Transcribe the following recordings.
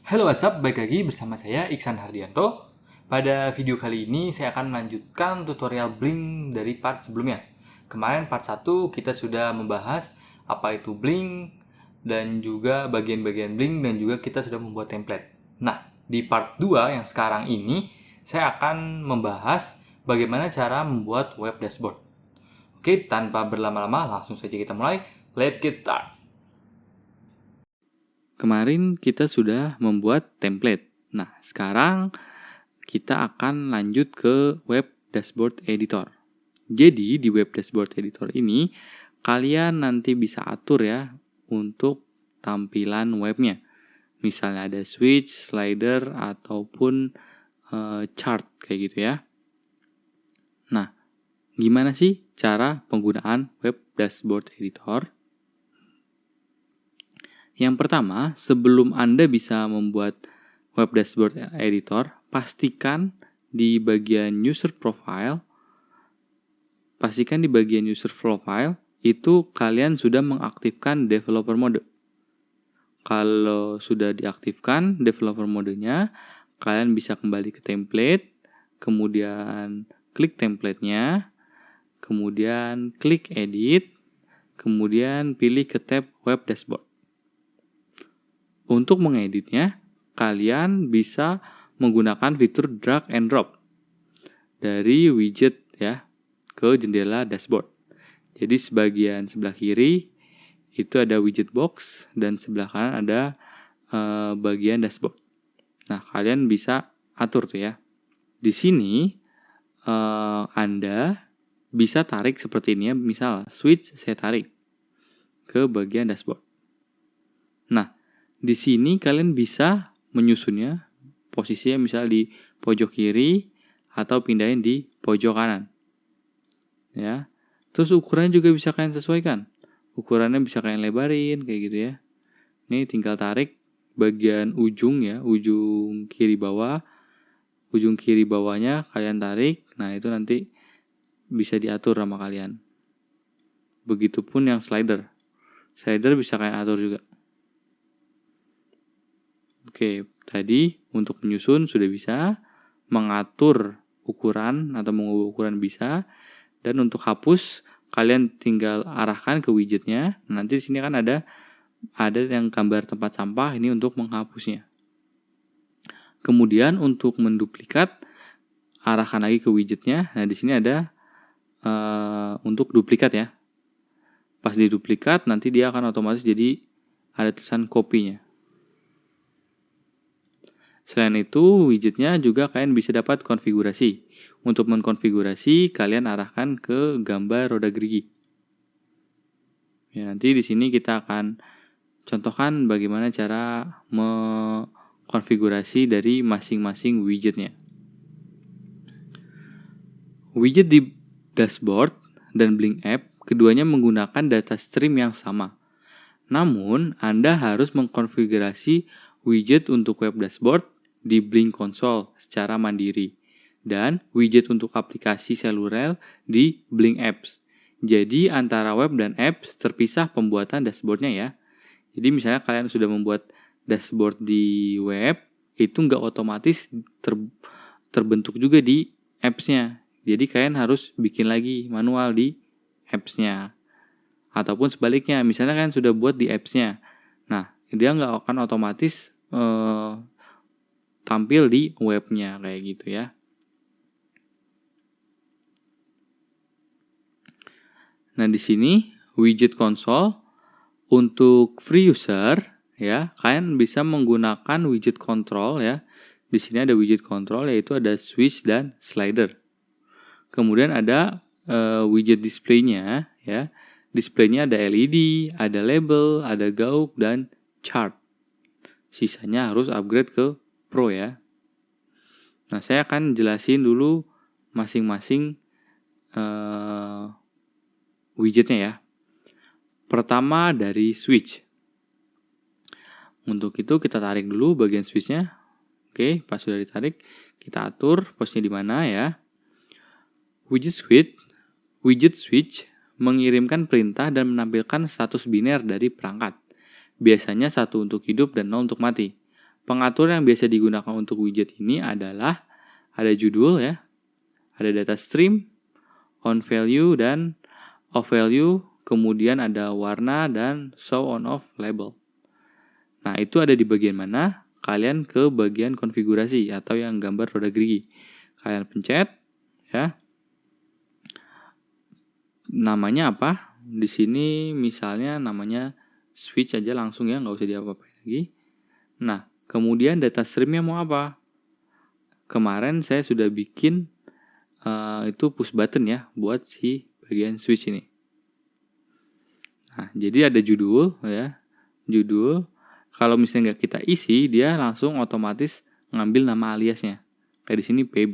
Halo WhatsApp, baik lagi bersama saya Iksan Hardianto. Pada video kali ini saya akan melanjutkan tutorial Blink dari part sebelumnya. Kemarin part 1 kita sudah membahas apa itu Blink dan juga bagian-bagian Blink dan juga kita sudah membuat template. Nah, di part 2 yang sekarang ini saya akan membahas bagaimana cara membuat web dashboard. Oke, tanpa berlama-lama langsung saja kita mulai. Let's get start. Kemarin kita sudah membuat template. Nah, sekarang kita akan lanjut ke web dashboard editor. Jadi, di web dashboard editor ini, kalian nanti bisa atur ya untuk tampilan webnya. Misalnya ada switch, slider, ataupun chart kayak gitu ya. Nah, gimana sih cara penggunaan web dashboard editor? Yang pertama, sebelum Anda bisa membuat web dashboard editor, pastikan di bagian user profile itu kalian sudah mengaktifkan developer mode. Kalau sudah diaktifkan developer modenya, kalian bisa kembali ke template, kemudian klik templatenya, kemudian klik edit, kemudian pilih ke tab web dashboard. Untuk mengeditnya, kalian bisa menggunakan fitur drag and drop dari widget ya ke jendela dashboard. Jadi sebagian sebelah kiri itu ada widget box dan sebelah kanan ada bagian dashboard. Nah, kalian bisa atur tuh ya. Di sini Anda bisa tarik seperti ini ya. Misal switch saya tarik ke bagian dashboard. Nah, di sini kalian bisa menyusunnya posisinya misal di pojok kiri atau pindahin di pojok kanan. Ya. Terus ukurannya juga bisa kalian sesuaikan. Ukurannya bisa kalian lebarin kayak gitu ya. Ini tinggal tarik bagian ujung ya, ujung kiri bawah. Ujung kiri bawahnya kalian tarik. Nah, itu nanti bisa diatur sama kalian. Begitupun yang slider. Slider bisa kalian atur juga. Oke, tadi untuk menyusun sudah bisa, mengatur ukuran atau mengubah ukuran bisa, dan untuk hapus kalian tinggal arahkan ke widgetnya. Nanti di sini kan ada yang gambar tempat sampah ini untuk menghapusnya. Kemudian untuk menduplikat arahkan lagi ke widgetnya. Nah, di sini ada untuk duplikat ya. Pas diduplikat nanti dia akan otomatis jadi ada tulisan kopinya. Selain itu, widgetnya juga kalian bisa dapat konfigurasi. Untuk mengkonfigurasi, kalian arahkan ke gambar roda gerigi. Ya, nanti di sini kita akan contohkan bagaimana cara mengkonfigurasi dari masing-masing widgetnya. Widget di dashboard dan Blink App, keduanya menggunakan data stream yang sama. Namun, Anda harus mengkonfigurasi widget untuk web dashboard di Blink Console secara mandiri dan widget untuk aplikasi seluler di Blink Apps. Jadi antara web dan apps terpisah pembuatan dashboardnya ya. Jadi misalnya kalian sudah membuat dashboard di web, itu nggak otomatis terbentuk juga di apps-nya. Jadi kalian harus bikin lagi manual di apps-nya. Ataupun sebaliknya, misalnya kalian sudah buat di apps-nya. Nah, dia nggak akan otomatis tampil di webnya kayak gitu ya. Nah, di sini widget console untuk free user ya, kalian bisa menggunakan widget control ya. Di sini ada widget control yaitu ada switch dan slider. Kemudian ada widget display-nya ya. Display-nya ada LED, ada label, ada gaub dan chart. Sisanya harus upgrade ke Pro ya. Nah, saya akan jelasin dulu masing-masing widgetnya ya. Pertama dari switch. Untuk itu kita tarik dulu bagian switchnya. Oke, pas sudah ditarik, kita atur posisinya di mana ya. Widget switch mengirimkan perintah dan menampilkan status biner dari perangkat. Biasanya 1 untuk hidup dan 0 untuk mati. Pengaturan yang biasa digunakan untuk widget ini adalah ada judul ya, ada data stream, on value dan off value, kemudian ada warna dan show on off label. Nah, itu ada di bagian mana? Kalian ke bagian konfigurasi atau yang gambar roda gerigi. Kalian pencet ya. Namanya apa? Di sini misalnya namanya switch aja langsung ya, nggak usah diapa-apain lagi. Nah, kemudian data streamnya mau apa? Kemarin saya sudah bikin itu push button ya buat si bagian switch ini. Nah, jadi ada judul ya. Judul. Kalau misalnya nggak kita isi, dia langsung otomatis ngambil nama aliasnya. Kayak di sini PB.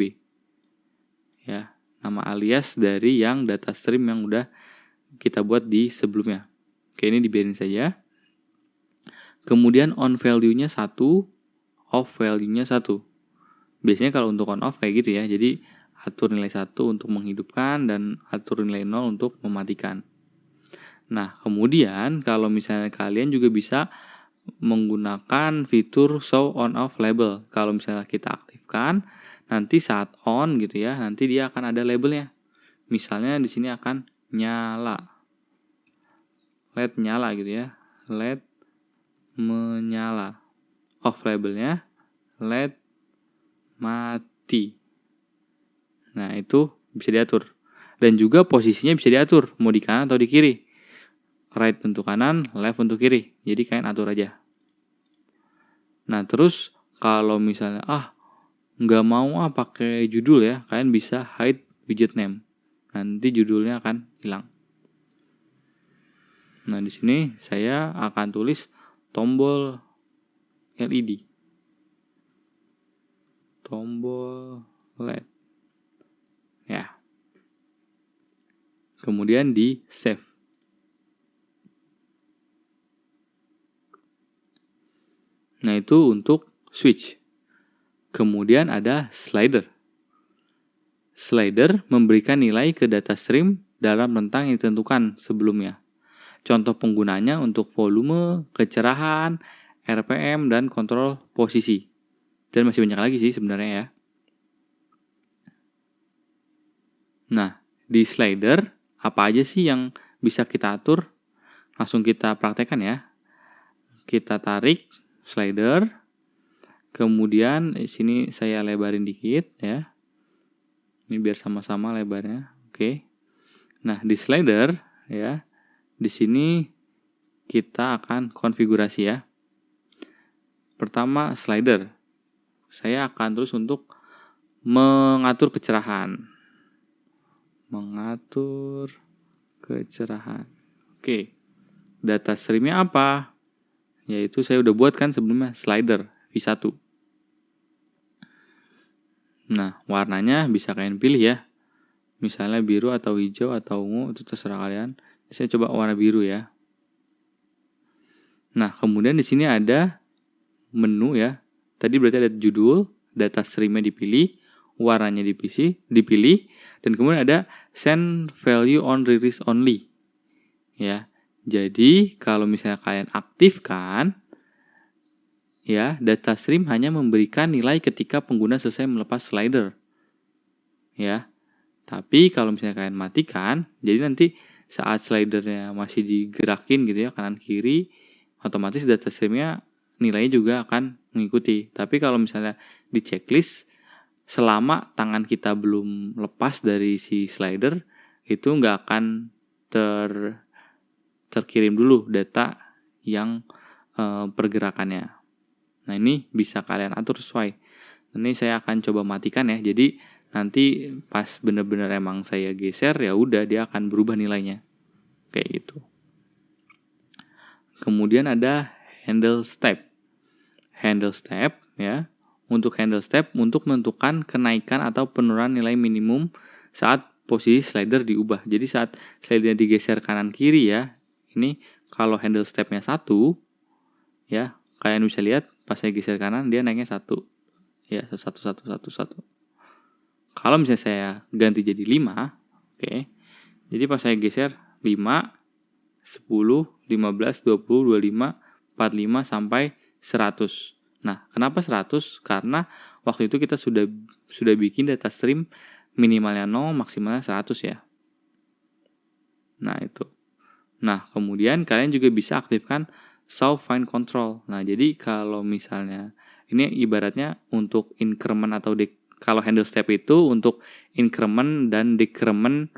Ya, nama alias dari yang data stream yang udah kita buat di sebelumnya. Oke, ini dibiarin saja. Kemudian on value-nya 1, off value-nya 1. Biasanya kalau untuk on off kayak gitu ya. Jadi atur nilai 1 untuk menghidupkan dan atur nilai 0 untuk mematikan. Nah, kemudian kalau misalnya kalian juga bisa menggunakan fitur show on off label. Kalau misalnya kita aktifkan, nanti saat on gitu ya, nanti dia akan ada labelnya. Misalnya di sini akan nyala. LED nyala gitu ya. LED menyala. Off labelnya LED mati. Nah, itu bisa diatur. Dan juga posisinya bisa diatur, mau di kanan atau di kiri. Right untuk kanan, left untuk kiri. Jadi kalian atur aja. Nah, terus kalau misalnya nggak mau pakai judul ya, kalian bisa hide widget name. Nanti judulnya akan hilang. Nah, di sini saya akan tulis tombol LED. Tombol LED. Ya. Kemudian di save. Nah, itu untuk switch. Kemudian ada slider. Slider memberikan nilai ke data stream dalam rentang yang ditentukan sebelumnya. Contoh penggunanya untuk volume, kecerahan, RPM, dan kontrol posisi. Dan masih banyak lagi sih sebenarnya ya. Nah, di slider, apa aja sih yang bisa kita atur? Langsung kita praktekkan ya. Kita tarik slider. Kemudian di sini saya lebarin dikit ya. Ini biar sama-sama lebarnya. Oke. Nah, di slider ya. Di sini kita akan konfigurasi ya. Pertama, slider. Saya akan terus untuk mengatur kecerahan. Mengatur kecerahan. Oke. Data streamnya apa? Yaitu saya udah buat kan sebelumnya slider V1. Nah, warnanya bisa kalian pilih ya. Misalnya biru atau hijau atau ungu, itu terserah kalian. Saya coba warna biru ya. Nah, kemudian di sini ada menu ya. Tadi berarti ada judul, data streamnya dipilih, warnanya dipilih, dan kemudian ada send value on release only. Ya. Jadi, kalau misalnya kalian aktifkan ya, data stream hanya memberikan nilai ketika pengguna selesai melepas slider. Ya. Tapi kalau misalnya kalian matikan, jadi nanti saat slidernya masih digerakin gitu ya, kanan kiri, otomatis data streamnya nilainya juga akan mengikuti. Tapi kalau misalnya di checklist, selama tangan kita belum lepas dari si slider, itu nggak akan terkirim dulu data yang pergerakannya. Nah, ini bisa kalian atur sesuai. Ini saya akan coba matikan ya. Jadi nanti pas bener-bener emang saya geser, ya udah dia akan berubah nilainya. Kayak gitu. Kemudian ada handle step. Handle step ya. Untuk handle step untuk menentukan kenaikan atau penurunan nilai minimum saat posisi slider diubah. Jadi saat slidernya digeser kanan kiri ya, ini kalau handle stepnya 1 ya, kalian bisa lihat pas saya geser kanan dia naiknya 1. Ya, 1. Kalau misalnya saya ganti jadi 5, oke. Jadi pas saya geser 5, 10, 15, 20, 25, 45 sampai 100. Nah, kenapa 100? Karena waktu itu kita sudah bikin data stream minimalnya 0, maksimalnya 100 ya. Nah, itu. Nah, kemudian kalian juga bisa aktifkan show find control. Nah, jadi kalau misalnya ini ibaratnya untuk increment atau kalau handle step itu untuk increment dan decrement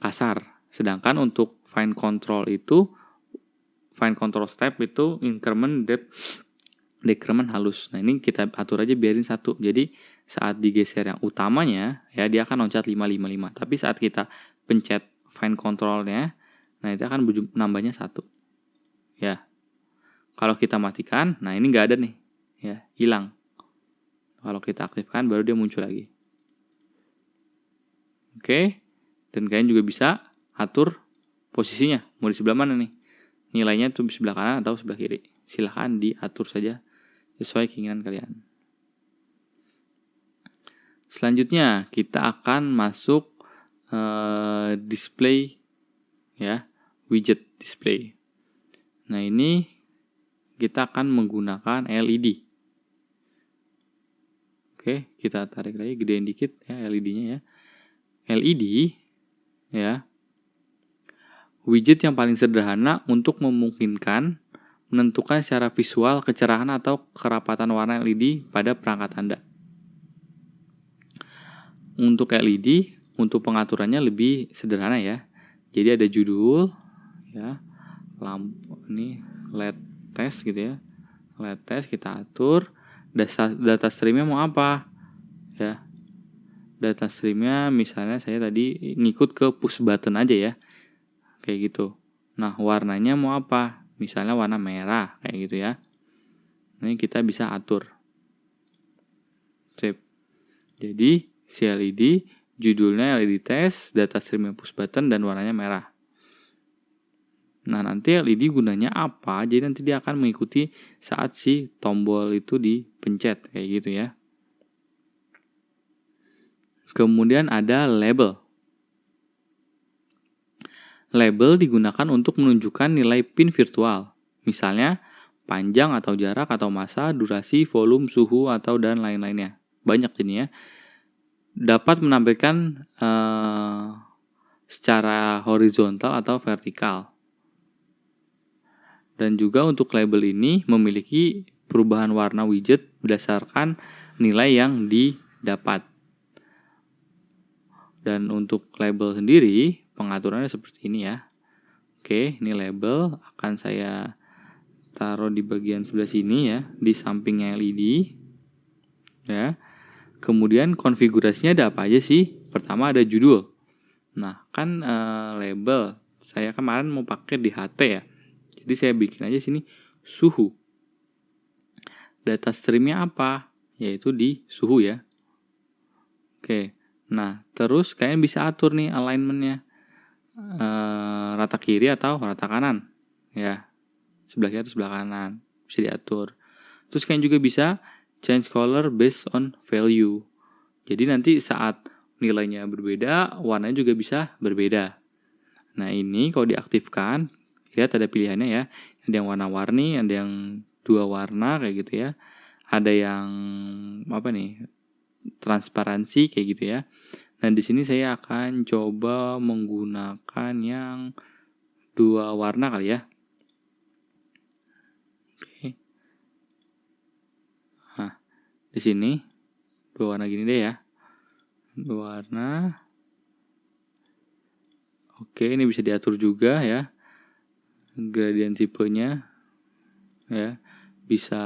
kasar. Sedangkan untuk find control step itu increment, decrement halus. Nah, ini kita atur aja biarin 1. Jadi saat digeser yang utamanya ya dia akan loncat 555. Tapi saat kita pencet find controlnya, nah itu akan nambahnya 1. Ya. Kalau kita matikan, nah ini nggak ada nih. Ya, hilang. Kalau kita aktifkan baru dia muncul lagi. Oke. Dan kalian juga bisa atur posisinya. Mau di sebelah mana nih? Nilainya tuh di sebelah kanan atau sebelah kiri. Silahkan diatur saja sesuai keinginan kalian. Selanjutnya kita akan masuk display ya, widget display. Nah, ini kita akan menggunakan LED. Oke, kita tarik lagi, gedein dikit ya LED-nya ya. LED ya, widget yang paling sederhana untuk memungkinkan menentukan secara visual kecerahan atau kerapatan warna LED pada perangkat Anda. Untuk LED, untuk pengaturannya lebih sederhana ya. Jadi ada judul ya, lampu ini LED test gitu ya. LED test kita atur, data streamnya mau apa ya. Data streamnya misalnya saya tadi ngikut ke push button aja ya, kayak gitu. Nah, warnanya mau apa, misalnya warna merah kayak gitu ya. Ini kita bisa atur. Sip. Jadi si LED judulnya LED test, data streamnya push button, dan warnanya merah. Nah, nanti LED gunanya apa? Jadi nanti dia akan mengikuti saat si tombol itu dipencet kayak gitu ya. Kemudian ada label. Label digunakan untuk menunjukkan nilai pin virtual. Misalnya panjang atau jarak atau massa, durasi, volume, suhu, atau dan lain-lainnya. Banyak ini ya. Dapat menampilkan secara horizontal atau vertikal. Dan juga untuk label ini memiliki perubahan warna widget berdasarkan nilai yang didapat. Dan untuk label sendiri pengaturannya seperti ini ya. Oke, ini label akan saya taruh di bagian sebelah sini ya, di sampingnya LED. Ya. Kemudian konfigurasinya ada apa aja sih? Pertama ada judul. Nah, kan label saya kemarin mau pakai di HT ya. Jadi saya bikin aja sini suhu. Data streamnya apa? Yaitu di suhu ya. Oke. Nah, terus kalian bisa atur nih alignmentnya. Rata kiri atau rata kanan. Ya. Sebelah kiri atau sebelah kanan. Bisa diatur. Terus kalian juga bisa change color based on value. Jadi nanti saat nilainya berbeda, warnanya juga bisa berbeda. Nah, ini kalau diaktifkan, lihat ada pilihannya ya. Ada yang warna-warni, ada yang 2 warna kayak gitu ya. Ada yang transparansi kayak gitu ya. Nah, di sini saya akan coba menggunakan yang 2 warna kali ya. Oke. Nah, di sini 2 warna gini deh ya. 2 warna. Oke, ini bisa diatur juga ya. Gradient tipenya ya. Bisa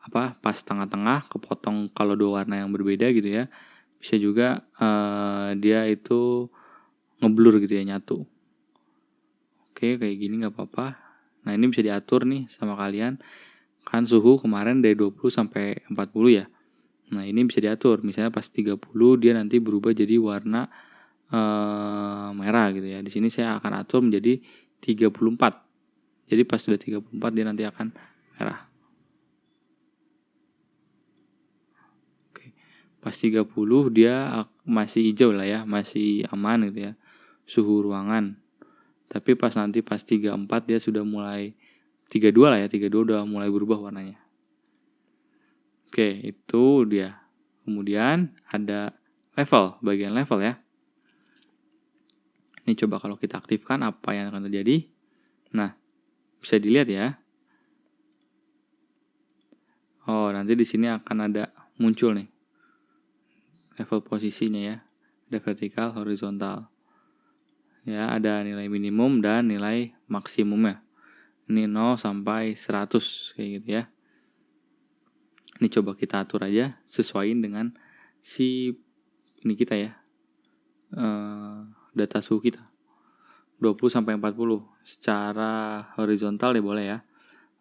pas tengah-tengah kepotong kalau 2 warna yang berbeda gitu ya. Bisa juga dia itu ngeblur gitu ya, nyatu. Oke, kayak gini nggak apa-apa. Nah, ini bisa diatur nih sama kalian. Kan suhu kemarin dari 20 sampai 40 ya. Nah, ini bisa diatur. Misalnya pas 30 dia nanti berubah jadi warna merah gitu ya. Di sini saya akan atur menjadi 34. Jadi pas sudah 34 dia nanti akan merah. Oke. Pas 30 dia masih hijau lah ya, masih aman gitu ya. Suhu ruangan. Tapi pas 34 dia sudah mulai 32 lah ya, 32 udah mulai berubah warnanya. Oke, itu dia. Kemudian ada level, bagian level ya. Ini coba kalau kita aktifkan apa yang akan terjadi. Nah, bisa dilihat ya. Oh, nanti di sini akan ada muncul nih level posisinya ya. Ada vertikal, horizontal. Ya, ada nilai minimum dan nilai maksimumnya. Ini 0 sampai 100 kayak gitu ya. Ini coba kita atur aja sesuaiin dengan si ini kita ya. Data suhu kita. 20 sampai 40 secara horizontal ya boleh ya.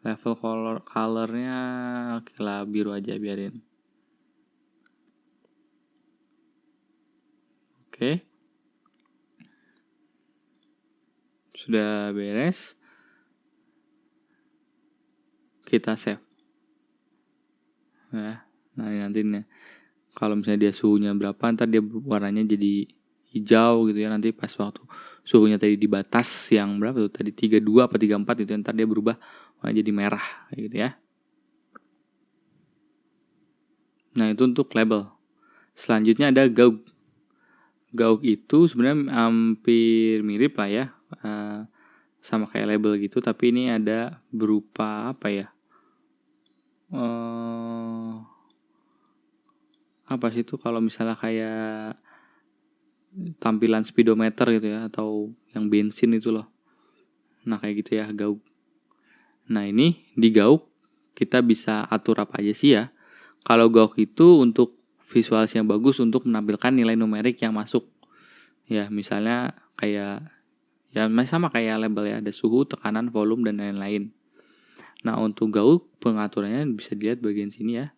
Level colornya oke lah, biru aja biarin. Oke. Sudah beres. Kita save. Ya. Nah, nanti nih kalau misalnya dia suhunya berapa, ntar dia warnanya jadi hijau gitu ya. Nanti pas waktu suhunya tadi di batas yang berapa tuh? Tadi 32 apa 34 itu, ntar dia berubah warna jadi merah gitu ya. Nah, itu untuk label. Selanjutnya ada gaug. Gaug itu sebenarnya hampir mirip lah ya. Sama kayak label gitu, tapi ini ada berupa apa ya? Apa sih itu kalau misalnya kayak tampilan speedometer gitu ya, atau yang bensin itu loh. Nah, kayak gitu ya gaug. Nah, ini di gaug kita bisa atur apa aja sih ya. Kalau gaug itu untuk visualisasi yang bagus untuk menampilkan nilai numerik yang masuk. Ya, misalnya kayak ya sama kayak label ya, ada suhu, tekanan, volume dan lain-lain. Nah, untuk gaug pengaturannya bisa dilihat bagian sini ya.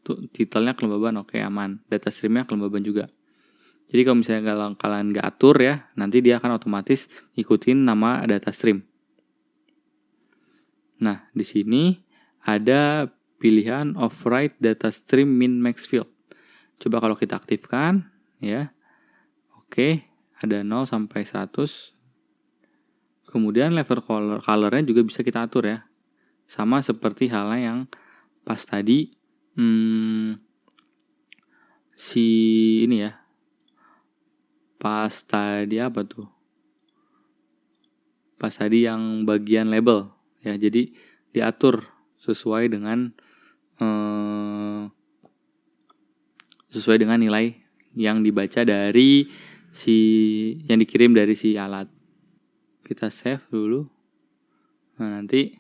Tuh, titelnya kelembaban, oke aman. Data streamnya kelembaban juga. Jadi kalau misalnya kalian nggak atur ya, nanti dia akan otomatis ikutin nama data stream. Nah, di sini ada pilihan override data stream min max field. Coba kalau kita aktifkan ya. Oke, ada 0 sampai 100. Kemudian level colornya juga bisa kita atur ya. Sama seperti halnya yang pas tadi si ini ya. Pas tadi apa tuh? Pas tadi yang bagian label ya. Jadi diatur sesuai dengan nilai yang dibaca dari yang dikirim dari si alat. Kita save dulu. Nah, nanti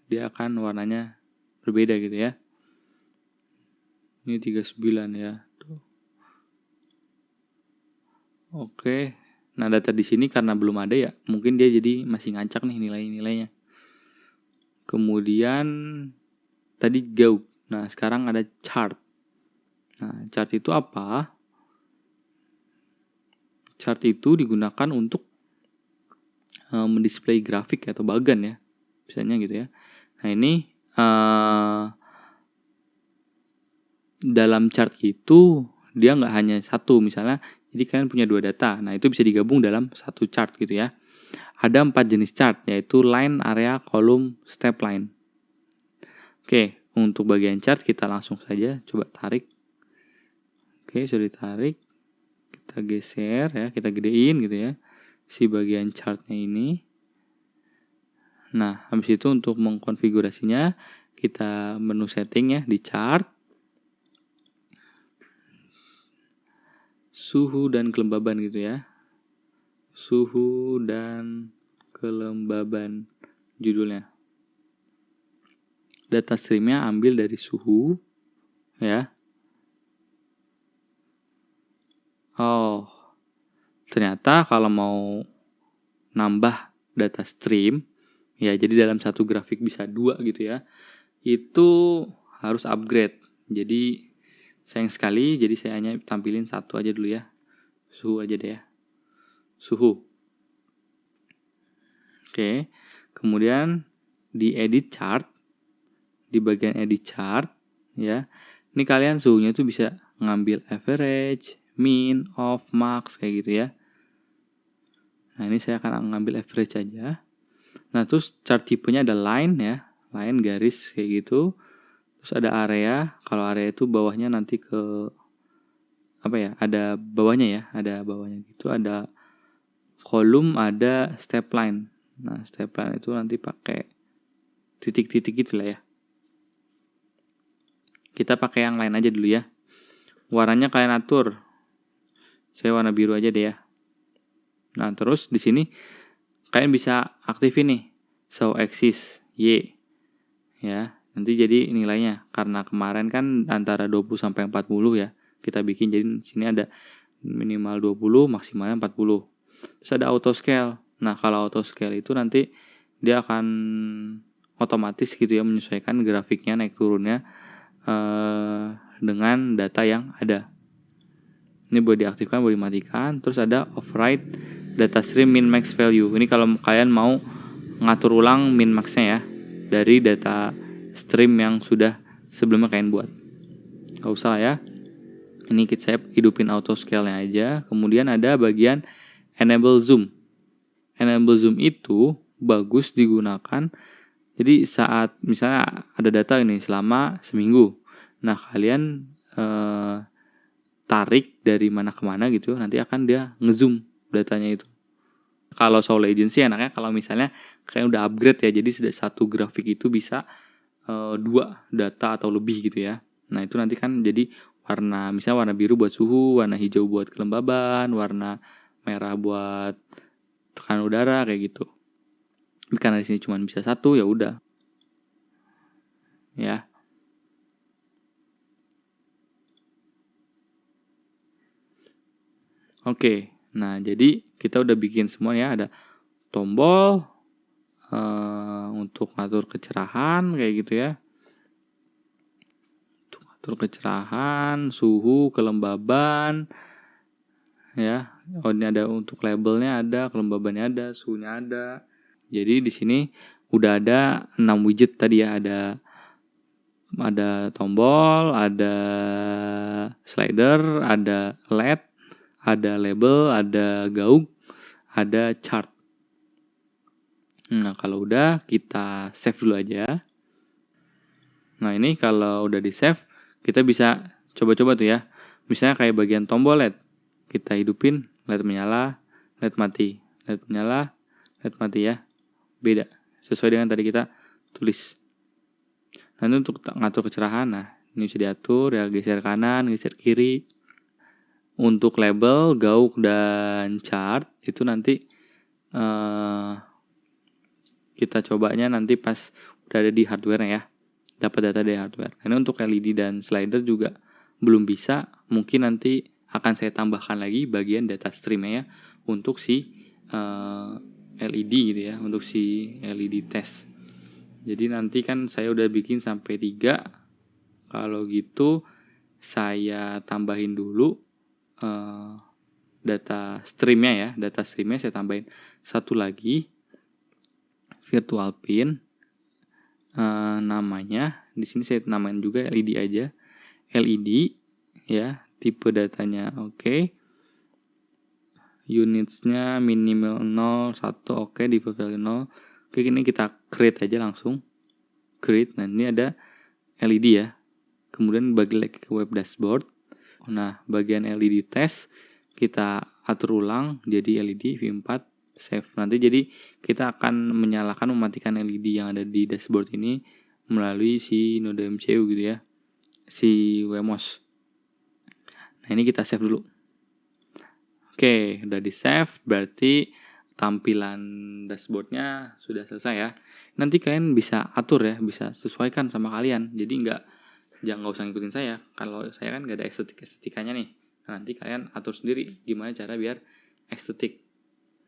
dia akan warnanya berbeda gitu ya. Ini 39 ya. Tuh. Oke. Nah, data di sini karena belum ada ya, mungkin dia jadi masih ngacak nih nilai-nilainya. Kemudian tadi gaug. Nah, sekarang ada chart. Nah, chart itu apa? Chart itu digunakan untuk mendisplay grafik atau bagan ya. Misalnya gitu ya. Nah, ini dalam chart itu dia nggak hanya satu misalnya, jadi kalian punya 2 data. Nah, itu bisa digabung dalam satu chart gitu ya. Ada 4 jenis chart, yaitu line, area, column, step line. Oke, untuk bagian chart kita langsung saja coba tarik. Oke, sudah ditarik. Kita geser ya, kita gedein gitu ya si bagian chartnya ini. Nah, habis itu untuk mengkonfigurasinya kita menu setting ya di chart, suhu dan kelembaban gitu ya. Suhu dan kelembaban judulnya. Data streamnya ambil dari suhu ya. Oh, ternyata kalau mau nambah data stream ya, jadi dalam satu grafik bisa 2 gitu ya, itu harus upgrade. Jadi sayang sekali, jadi saya hanya tampilin satu aja dulu ya. Suhu aja deh ya. Suhu. Oke. Kemudian di edit chart, di bagian edit chart ya. Ini kalian suhunya tuh bisa ngambil average, min, off, max kayak gitu ya. Nah, ini saya akan ngambil average aja. Nah, terus chart tipenya ada line ya, line garis kayak gitu. Terus ada area, kalau area itu bawahnya nanti ke apa ya? Ada bawahnya gitu. Ada kolom, ada step line. Nah, step line itu nanti pakai titik-titik gitu lah ya. Kita pakai yang lain aja dulu ya. Warnanya kalian atur. Saya warna biru aja deh ya. Nah, terus di sini kalian bisa aktifin nih show axis Y. Ya, nanti jadi nilainya. Karena kemarin kan antara 20 sampai 40 ya. Kita bikin jadi sini ada minimal 20, maksimalnya 40. Terus ada auto scale. Nah, kalau auto scale itu nanti dia akan otomatis gitu ya menyesuaikan grafiknya naik turunnya dengan data yang ada. Ini boleh diaktifkan, boleh dimatikan. Terus ada override data stream min max value. Ini kalau kalian mau ngatur ulang min maxnya ya dari data stream yang sudah sebelumnya kalian buat. Gak usah lah ya. Ini saya hidupin auto scale-nya aja. Kemudian ada bagian enable zoom. Enable zoom itu bagus digunakan. Jadi saat misalnya ada data ini selama seminggu. Nah, kalian tarik dari mana ke mana gitu, nanti akan dia ngezoom datanya itu. Kalau Soul Legends sih enaknya kalau misalnya kayak udah upgrade ya, jadi sudah satu grafik itu bisa 2 data atau lebih gitu ya. Nah, itu nanti kan jadi warna, misalnya warna biru buat suhu, warna hijau buat kelembaban, warna merah buat tekanan udara kayak gitu. Tapi karena di sini cuma bisa satu, ya udah. Ya. Oke. Nah, jadi kita udah bikin semua ya, ada tombol untuk ngatur kecerahan kayak gitu ya. Untuk ngatur kecerahan, suhu, kelembaban ya. Oh, ini ada untuk labelnya ada, kelembabannya ada, suhunya ada. Jadi di sini udah ada 6 widget tadi ya, ada tombol, ada slider, ada LED, ada label, ada gaung, ada chart. Nah, kalau udah kita save dulu aja. Nah, ini kalau udah di save, kita bisa coba-coba tuh ya. Misalnya kayak bagian tombol LED, kita hidupin, LED menyala, LED mati, LED menyala, LED mati ya. Beda, sesuai dengan tadi kita tulis. Nanti untuk ngatur kecerahan, nah ini bisa diatur ya, geser kanan, geser kiri. Untuk label, gaung, dan chart itu nanti kita cobanya nanti pas udah ada di hardware ya, dapat data dari hardware. Ini untuk LED dan slider juga belum bisa, mungkin nanti akan saya tambahkan lagi bagian data streamnya ya untuk si LED gitu ya, untuk si LED test. Jadi nanti kan saya udah bikin sampai 3. Kalau gitu saya tambahin dulu data streamnya ya. Data streamnya saya tambahin satu lagi, virtual pin. Namanya di sini saya namain juga LED aja. LED ya, tipe datanya oke. Unitsnya minimal 0, 1 oke, default value 0. Oke, ini kita create aja langsung. Create. Nah, ini ada LED ya. Kemudian bagi lagi ke web dashboard. Nah, bagian LED test kita atur ulang jadi LED V4 save. Nanti jadi kita akan menyalakan mematikan LED yang ada di dashboard ini melalui si node MCU gitu ya. Si Wemos. Nah, ini kita save dulu. Oke, udah di save, berarti tampilan dashboardnya sudah selesai ya. Nanti kalian bisa atur ya, bisa sesuaikan sama kalian. Jadi jangan usah ngikutin saya. Kalau saya kan gak ada estetikanya nih. Nah, nanti kalian atur sendiri gimana cara biar estetik.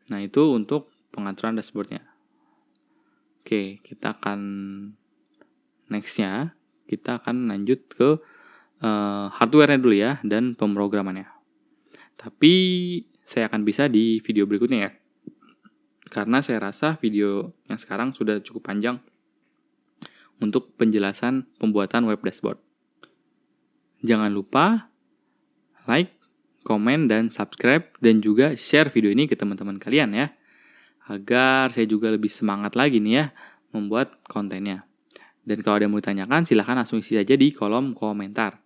Nah, itu untuk pengaturan dashboardnya. Oke, kita akan nextnya kita akan lanjut ke hardware-nya dulu ya dan pemrogramannya. Tapi saya akan bisa di video berikutnya ya. Karena saya rasa video yang sekarang sudah cukup panjang untuk penjelasan pembuatan web dashboard. Jangan lupa like, komen, dan subscribe, dan juga share video ini ke teman-teman kalian ya. agar saya juga lebih semangat lagi nih ya membuat kontennya. Dan kalau ada yang mau ditanyakan, silahkan langsung isi saja di kolom komentar.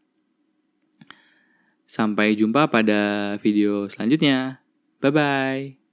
Sampai jumpa pada video selanjutnya. Bye-bye.